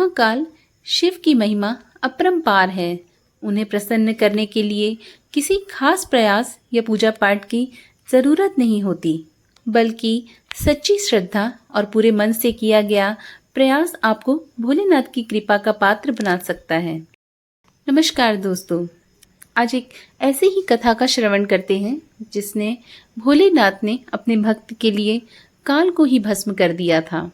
महाकाल शिव की महिमा अपरंपार है। उन्हें प्रसन्न करने के लिए किसी खास प्रयास या पूजा पाठ की जरूरत नहीं होती, बल्कि सच्ची श्रद्धा और पूरे मन से किया गया प्रयास आपको भोलेनाथ की कृपा का पात्र बना सकता है। नमस्कार दोस्तों, आज एक ऐसी ही कथा का श्रवण करते हैं जिसने भोलेनाथ ने अपने भक्त के लिए काल को ही भस्म कर दिया था।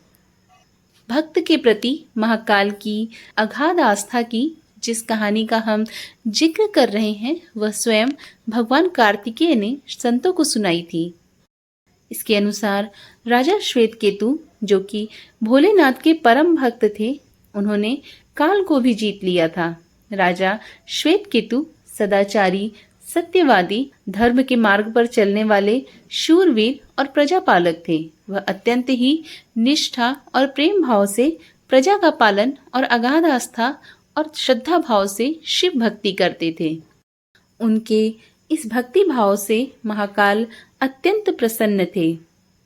भक्त के प्रति महाकाल की अगाध आस्था की जिस कहानी का हम जिक्र कर रहे हैं वह स्वयं भगवान कार्तिकेय ने संतों को सुनाई थी। इसके अनुसार राजा श्वेतकेतु, जो कि भोलेनाथ के परम भक्त थे, उन्होंने काल को भी जीत लिया था। राजा श्वेतकेतु सदाचारी, सत्यवादी, धर्म के मार्ग पर चलने वाले शूरवीर और प्रजापालक थे। वह अत्यंत ही निष्ठा और प्रेम भाव से प्रजा का पालन और अगाध आस्था और श्रद्धा भाव से शिव भक्ति करते थे। उनके इस भक्ति भाव से महाकाल अत्यंत प्रसन्न थे।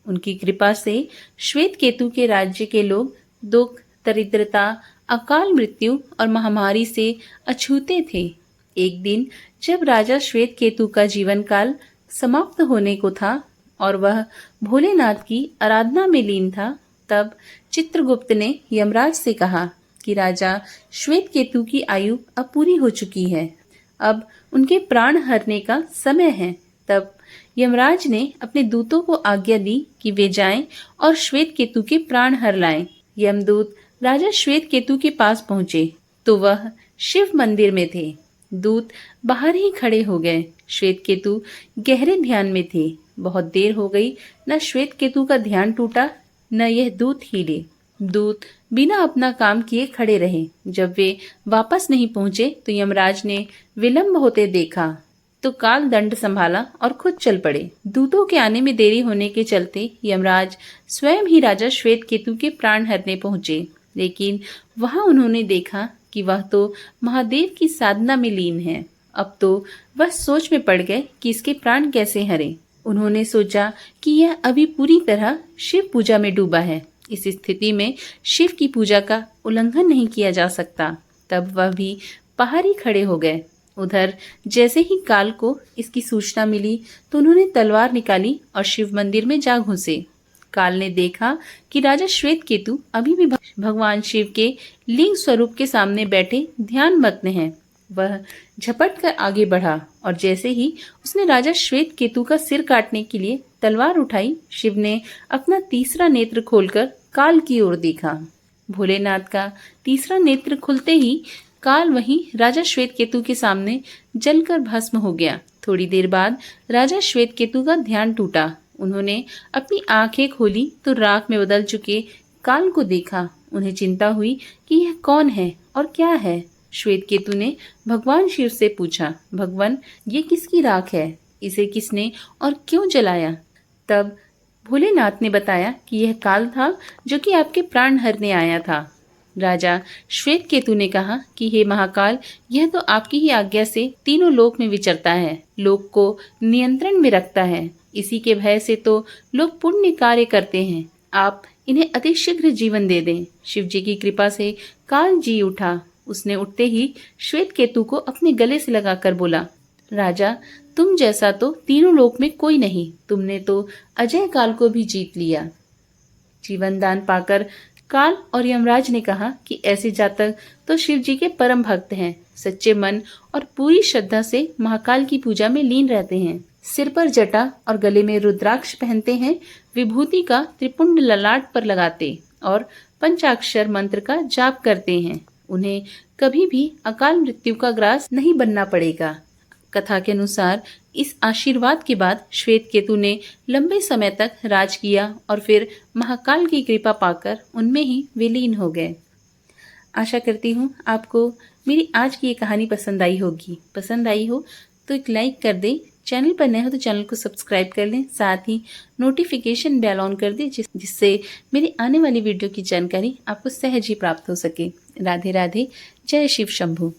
उनकी कृपा से श्वेतकेतु के राज्य के लोग दुख, दरिद्रता, अकाल मृत्यु और महामारी से अछूते थे। एक दिन जब राजा श्वेतकेतु का जीवन काल समाप्त होने को था और वह भोलेनाथ की आराधना में लीन था, तब चित्रगुप्त ने यमराज से कहा कि राजा श्वेतकेतु की आयु अब पूरी हो चुकी है, अब उनके प्राण हरने का समय है। तब यमराज ने अपने दूतों को आज्ञा दी कि वे जाएं और श्वेतकेतु के प्राण हर लाएं। यमदूत राजा श्वेतकेतु के पास पहुंचे तो वह शिव मंदिर में थे। दूत बाहर ही खड़े हो गए। श्वेतकेतु गहरे ध्यान में थे। बहुत देर हो गई, न श्वेतकेतु का ध्यान टूटा न यह दूत हिले। दूत बिना अपना काम किए खड़े रहे। जब वे वापस नहीं पहुंचे तो यमराज ने विलंब होते देखा तो काल दंड संभाला और खुद चल पड़े। दूतों के आने में देरी होने के चलते यमराज स्वयं ही राजा श्वेतकेतु के प्राण हरने पहुंचे, लेकिन वहां उन्होंने देखा कि वह तो महादेव की साधना में लीन है। अब तो वह सोच में पड़ गए कि इसके प्राण कैसे हरें। उन्होंने सोचा कि यह अभी पूरी तरह शिव पूजा में डूबा है। इस स्थिति में शिव की पूजा का उल्लंघन नहीं किया जा सकता। तब वह भी बाहर ही खड़े हो गए। उधर जैसे ही काल को इसकी सूचना मिली तो उन्होंने तलवार निकाली और शिव मंदिर में जा घुसे। काल ने देखा कि राजा श्वेतकेतु अभी भी भगवान शिव के लिंग स्वरूप के सामने बैठे ध्यानमग्न हैं। वह झपट कर आगे बढ़ा और जैसे ही उसने राजा श्वेतकेतु का सिर काटने के लिए तलवार उठाई, शिव ने अपना तीसरा नेत्र खोलकर काल की ओर देखा। भोलेनाथ का तीसरा नेत्र खुलते ही काल वहीं राजा श्वेतकेतु के सामने जलकर भस्म हो गया। थोड़ी देर बाद राजा श्वेतकेतु का ध्यान टूटा। उन्होंने अपनी आंखें खोली तो राख में बदल चुके काल को देखा। उन्हें चिंता हुई कि यह कौन है और क्या है। श्वेतकेतु ने भगवान शिव से पूछा, भगवान, ये किसकी राख है? इसे किसने और क्यों जलाया? तब भोलेनाथ ने बताया कि यह काल था जो कि आपके प्राण हरने आया था। राजा श्वेतकेतु ने कहा कि हे महाकाल, यह तो आपकी ही आज्ञा से तीनों लोक में विचरता है, लोक को नियंत्रण में रखता है। इसी के भय से तो लोग पुण्य कार्य करते हैं। आप इन्हें अतिशीघ्र जीवन दे दें। शिव जी की कृपा से काल जी उठा। उसने उठते ही श्वेतकेतु को अपने गले से लगाकर बोला, राजा, तुम जैसा तो तीनों लोक में कोई नहीं। तुमने तो अजय काल को भी जीत लिया। जीवन दान पाकर काल और यमराज ने कहा कि ऐसे जातक तो शिव जी के परम भक्त हैं, सच्चे मन और पूरी श्रद्धा से महाकाल की पूजा में लीन रहते हैं। सिर पर जटा और गले में रुद्राक्ष पहनते हैं, विभूति का त्रिपुंड ललाट पर लगाते और पंचाक्षर मंत्र का जाप करते हैं। उन्हें कभी भी अकाल मृत्यु का ग्रास नहीं बनना पड़ेगा। कथा के अनुसार इस आशीर्वाद के बाद श्वेतकेतु ने लंबे समय तक राज किया और फिर महाकाल की कृपा पाकर उनमें ही विलीन हो गए। आशा करती हूँ आपको मेरी आज की ये कहानी पसंद आई होगी। पसंद आई हो तो एक लाइक कर दें। चैनल पर नए हो तो चैनल को सब्सक्राइब कर लें। साथ ही नोटिफिकेशन बेल ऑन कर दें जिससे मेरी आने वाली वीडियो की जानकारी आपको सहज ही प्राप्त हो सके। राधे राधे। जय शिव शंभू।